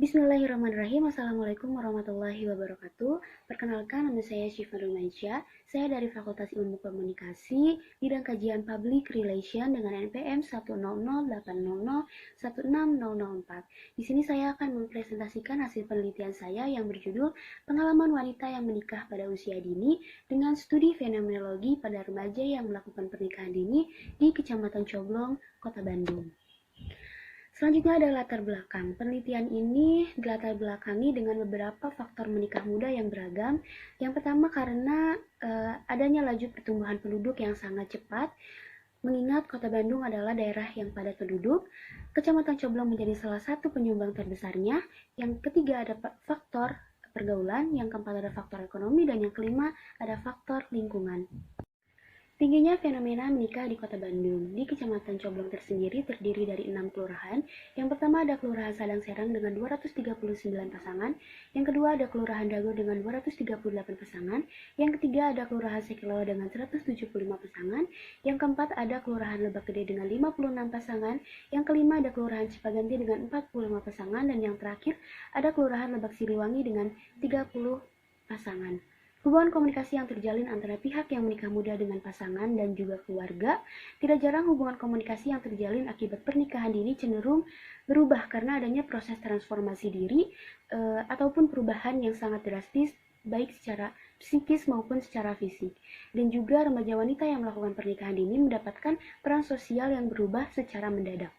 Bismillahirrahmanirrahim. Assalamualaikum warahmatullahi wabarakatuh. Perkenalkan, nama saya Syifa Rumansyah. Saya dari Fakultas Ilmu Komunikasi, bidang kajian Public Relation dengan NPM 10080016004. Di sini saya akan mempresentasikan hasil penelitian saya yang berjudul Pengalaman Wanita yang Menikah pada Usia Dini dengan Studi Fenomenologi pada Remaja yang Melakukan Pernikahan Dini di Kecamatan Coblong, Kota Bandung. Selanjutnya ada latar belakang. Penelitian ini dilatar belakangi dengan beberapa faktor menikah muda yang beragam. Yang pertama karena adanya laju pertumbuhan penduduk yang sangat cepat, mengingat Kota Bandung adalah daerah yang padat penduduk. Kecamatan Coblong menjadi salah satu penyumbang terbesarnya. Yang ketiga ada faktor pergaulan, yang keempat ada faktor ekonomi, dan yang kelima ada faktor lingkungan. Tingginya fenomena menikah di Kota Bandung. Di Kecamatan Coblong tersendiri terdiri dari 6 kelurahan. Yang pertama ada Kelurahan Sadang Serang dengan 239 pasangan. Yang kedua ada Kelurahan Dago dengan 238 pasangan. Yang ketiga ada Kelurahan Sekilo dengan 175 pasangan. Yang keempat ada Kelurahan Lebak Gede dengan 56 pasangan. Yang kelima ada Kelurahan Cipaganti dengan 45 pasangan. Dan yang terakhir ada Kelurahan Lebak Siliwangi dengan 30 pasangan. Hubungan komunikasi yang terjalin antara pihak yang menikah muda dengan pasangan dan juga keluarga. Tidak jarang hubungan komunikasi yang terjalin akibat pernikahan dini cenderung berubah karena adanya proses transformasi diri ataupun perubahan yang sangat drastis baik secara psikis maupun secara fisik. Dan juga remaja wanita yang melakukan pernikahan dini mendapatkan peran sosial yang berubah secara mendadak.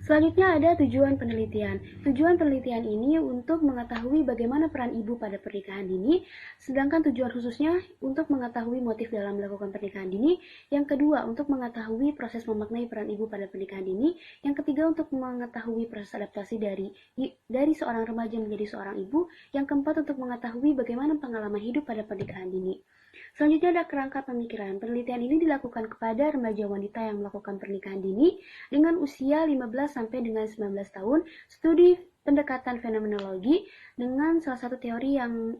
Selanjutnya ada tujuan penelitian. Tujuan penelitian ini untuk mengetahui bagaimana peran ibu pada pernikahan dini, sedangkan tujuan khususnya untuk mengetahui motif dalam melakukan pernikahan dini. Yang kedua, untuk mengetahui proses memaknai peran ibu pada pernikahan dini. Yang ketiga, untuk mengetahui proses adaptasi dari seorang remaja menjadi seorang ibu. Yang keempat, untuk mengetahui bagaimana pengalaman hidup pada pernikahan dini. Selanjutnya ada kerangka pemikiran. Penelitian ini dilakukan kepada remaja wanita yang melakukan pernikahan dini dengan usia 15 sampai dengan 19 tahun. Studi pendekatan fenomenologi dengan salah satu teori yang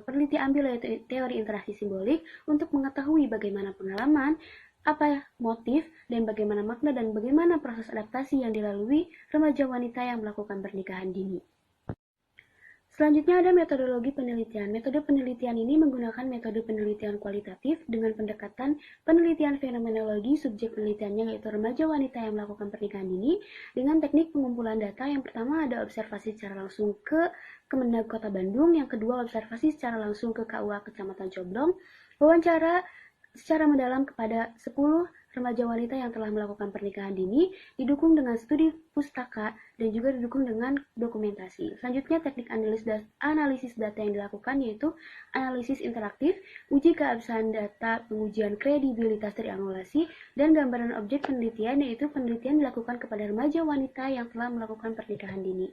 peneliti ambil yaitu teori interaksi simbolik untuk mengetahui bagaimana pengalaman, apa motif, dan bagaimana makna dan bagaimana proses adaptasi yang dilalui remaja wanita yang melakukan pernikahan dini. Selanjutnya ada metodologi penelitian. Metode penelitian ini menggunakan metode penelitian kualitatif dengan pendekatan penelitian fenomenologi. Subjek penelitiannya yaitu remaja wanita yang melakukan pernikahan dini dengan teknik pengumpulan data. Yang pertama ada observasi secara langsung ke Kemendag Kota Bandung, yang kedua observasi secara langsung ke KUA Kecamatan Coblong, wawancara secara mendalam kepada 10 remaja wanita yang telah melakukan pernikahan dini, didukung dengan studi pustaka dan juga didukung dengan dokumentasi. Selanjutnya teknik analisis data yang dilakukan yaitu analisis interaktif, uji keabsahan data, pengujian kredibilitas triangulasi, dan gambaran objek penelitian yaitu penelitian dilakukan kepada remaja wanita yang telah melakukan pernikahan dini.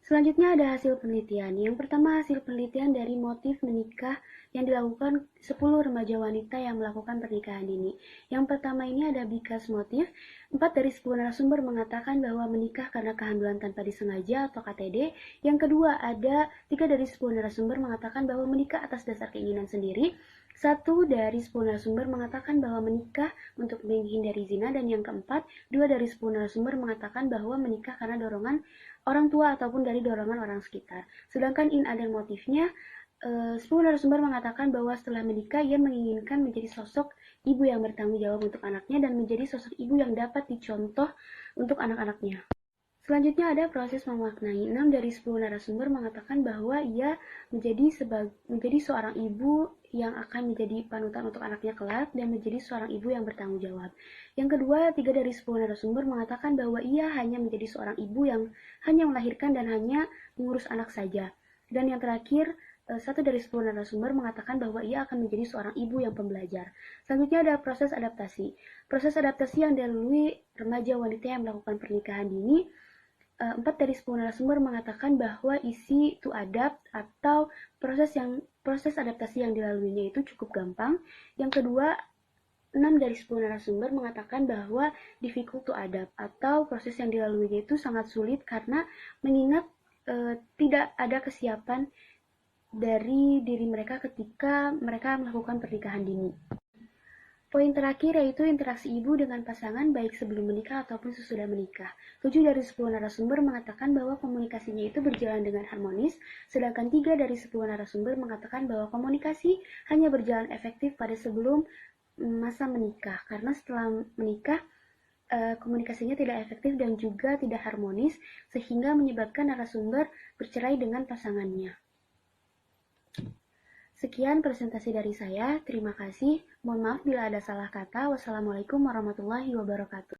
Selanjutnya ada hasil penelitian. Yang pertama hasil penelitian dari motif menikah yang dilakukan 10 remaja wanita yang melakukan pernikahan dini. Yang pertama ini ada bikas motif. 4 dari 10 narasumber mengatakan bahwa menikah karena kehamilan tanpa disengaja atau KTD. Yang kedua ada 3 dari 10 narasumber mengatakan bahwa menikah atas dasar keinginan sendiri. 1 dari 10 narasumber mengatakan bahwa menikah untuk menghindari zina, dan yang keempat, 2 dari 10 narasumber mengatakan bahwa menikah karena dorongan orang tua ataupun dari dorongan orang sekitar. Sedangkan in dan motifnya, 10 narasumber mengatakan bahwa setelah menikah ia menginginkan menjadi sosok ibu yang bertanggung jawab untuk anaknya dan menjadi sosok ibu yang dapat dicontoh untuk anak-anaknya. Selanjutnya ada proses memaknai. 6 dari 10 narasumber mengatakan bahwa ia menjadi seorang ibu yang akan menjadi panutan untuk anaknya kelak dan menjadi seorang ibu yang bertanggung jawab. Yang kedua, 3 dari 10 narasumber mengatakan bahwa ia hanya menjadi seorang ibu yang hanya melahirkan dan hanya mengurus anak saja. Dan yang terakhir, 1 dari 10 narasumber mengatakan bahwa ia akan menjadi seorang ibu yang pembelajar. Selanjutnya ada proses adaptasi. Proses adaptasi yang dilalui remaja wanita yang melakukan pernikahan dini 4 dari 10 narasumber mengatakan bahwa easy to adapt atau proses adaptasi yang dilaluinya itu cukup gampang. Yang kedua, 6 dari 10 narasumber mengatakan bahwa difficult to adapt atau proses yang dilaluinya itu sangat sulit karena mengingat tidak ada kesiapan dari diri mereka ketika mereka melakukan pernikahan dini. Poin terakhir yaitu interaksi ibu dengan pasangan baik sebelum menikah ataupun sesudah menikah. 7 dari 10 narasumber mengatakan bahwa komunikasinya itu berjalan dengan harmonis, sedangkan 3 dari 10 narasumber mengatakan bahwa komunikasi hanya berjalan efektif pada sebelum masa menikah, karena setelah menikah komunikasinya tidak efektif dan juga tidak harmonis, sehingga menyebabkan narasumber bercerai dengan pasangannya. Sekian presentasi dari saya, terima kasih. Mohon maaf bila ada salah kata. Wassalamualaikum warahmatullahi wabarakatuh.